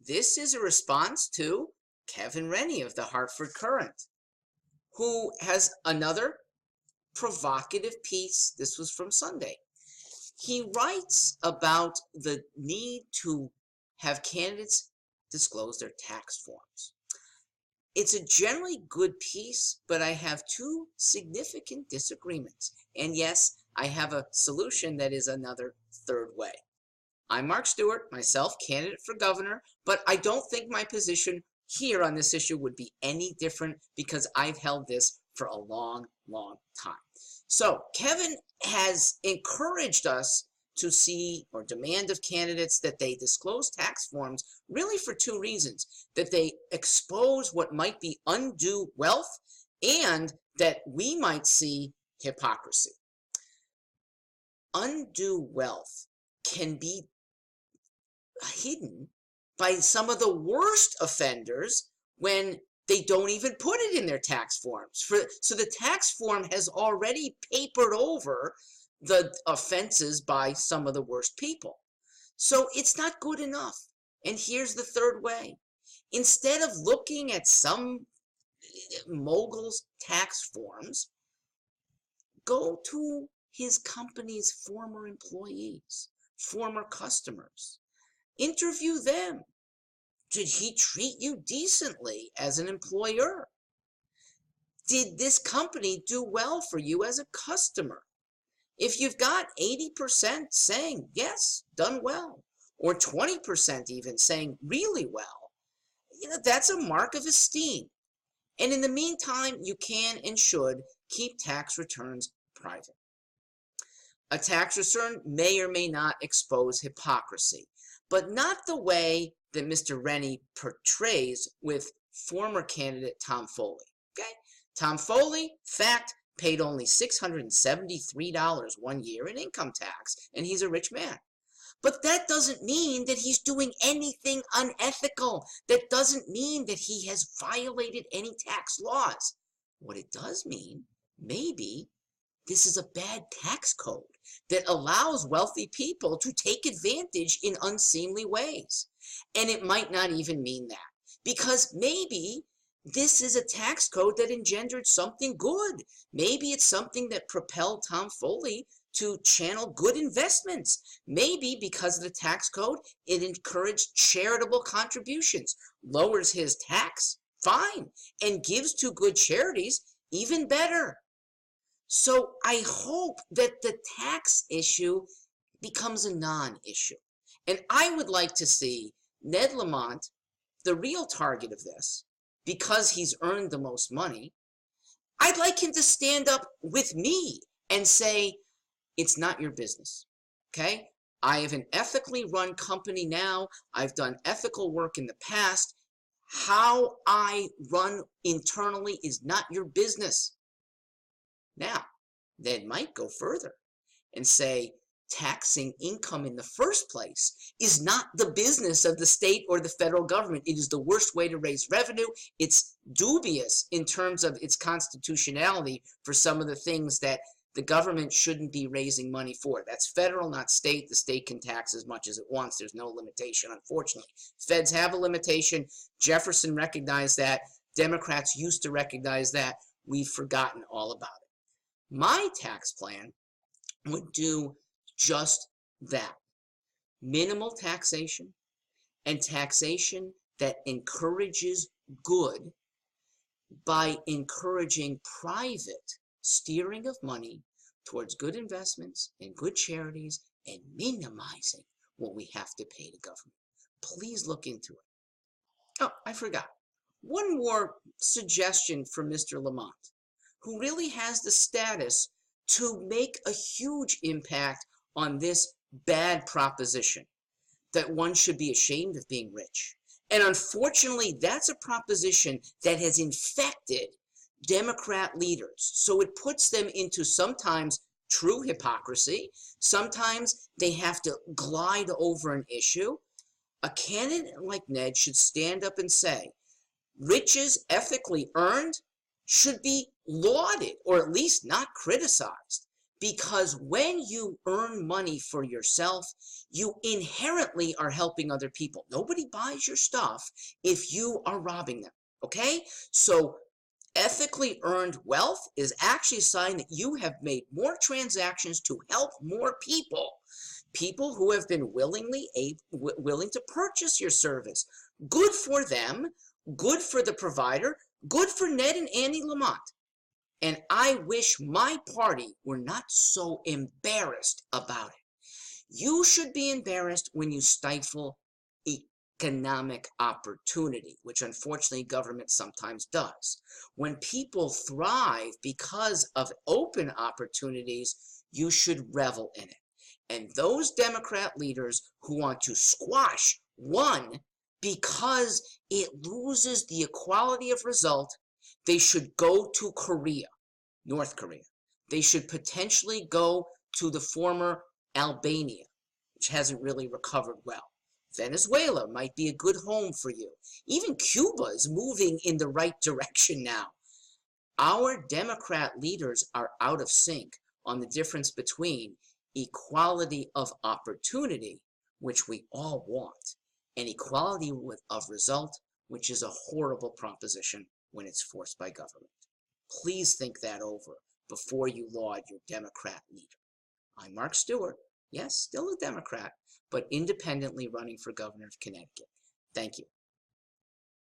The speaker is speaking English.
this is a response to Kevin Rennie of the Hartford Courant, who has another provocative piece. This was from Sunday. He writes about the need to have candidates disclose their tax forms. It's a generally good piece, but I have two significant disagreements. And yes, I have a solution that is another third way. I'm Mark Stewart, myself, candidate for governor, but I don't think my position here on this issue would be any different because I've held this for a long, long time. So Kevin has encouraged us to see or demand of candidates that they disclose tax forms really for two reasons: that they expose what might be undue wealth and that we might see hypocrisy. Undue wealth can be hidden by some of the worst offenders when they don't even put it in their tax forms. So the tax form has already papered over the offenses by some of the worst people. So it's not good enough. And here's the third way. Instead of looking at some mogul's tax forms, go to his company's former employees, former customers. Interview them. Did he treat you decently as an employer? Did this company do well for you as a customer? If you've got 80% saying, yes, done well, or 20% even saying really well, that's a mark of esteem. And in the meantime, you can and should keep tax returns private. A tax return may or may not expose hypocrisy, but not the way that Mr. Rennie portrays with former candidate Tom Foley. Okay? Tom Foley, fact, paid only $673 one year in income tax, and he's a rich man. But that doesn't mean that he's doing anything unethical. That doesn't mean that he has violated any tax laws. What it does mean, maybe, this is a bad tax code that allows wealthy people to take advantage in unseemly ways. And it might not even mean that, because maybe this is a tax code that engendered something good. Maybe it's something that propelled Tom Foley to channel good investments. Maybe because of the tax code, it encouraged charitable contributions, lowers his tax, fine, and gives to good charities, even better. So I hope that the tax issue becomes a non-issue. And I would like to see Ned Lamont, the real target of this, because he's earned the most money. I'd like him to stand up with me and say, it's not your business, okay? I have an ethically run company now. I've done ethical work in the past. How I run internally is not your business. Now, Ned might go further and say, taxing income in the first place is not the business of the state or the federal government. It is the worst way to raise revenue. It's dubious in terms of its constitutionality for some of the things that the government shouldn't be raising money for. That's federal, not state. The state can tax as much as it wants. There's no limitation, unfortunately. Feds have a limitation. Jefferson recognized that. Democrats used to recognize that. We've forgotten all about it. My tax plan would do just that. Minimal taxation, and taxation that encourages good by encouraging private steering of money towards good investments and good charities and minimizing what we have to pay to government. Please look into it. Oh, I forgot. One more suggestion from Mr. Lamont, who really has the status to make a huge impact on this bad proposition that one should be ashamed of being rich. And unfortunately, that's a proposition that has infected Democrat leaders. So it puts them into sometimes true hypocrisy. Sometimes they have to glide over an issue. A candidate like Ned should stand up and say, riches ethically earned should be lauded or at least not criticized, Because when you earn money for yourself, you inherently are helping other people. Nobody buys your stuff if you are robbing them, okay? So ethically earned wealth is actually a sign that you have made more transactions to help more people. People who have been willing to purchase your service. Good for them, good for the provider, good for Ned and Annie Lamont. And I wish my party were not so embarrassed about it. You should be embarrassed when you stifle economic opportunity, which unfortunately government sometimes does. When people thrive because of open opportunities, you should revel in it. And those Democrat leaders who want to squash one because it loses the equality of result, they should go to Korea, North Korea. They should potentially go to the former Albania, which hasn't really recovered well. Venezuela might be a good home for you. Even Cuba is moving in the right direction now. Our Democrat leaders are out of sync on the difference between equality of opportunity, which we all want, and equality of result, which is a horrible proposition when it's forced by government. Please think that over before you laud your Democrat leader. I'm Mark Stewart, yes, still a Democrat, but independently running for governor of Connecticut. Thank you.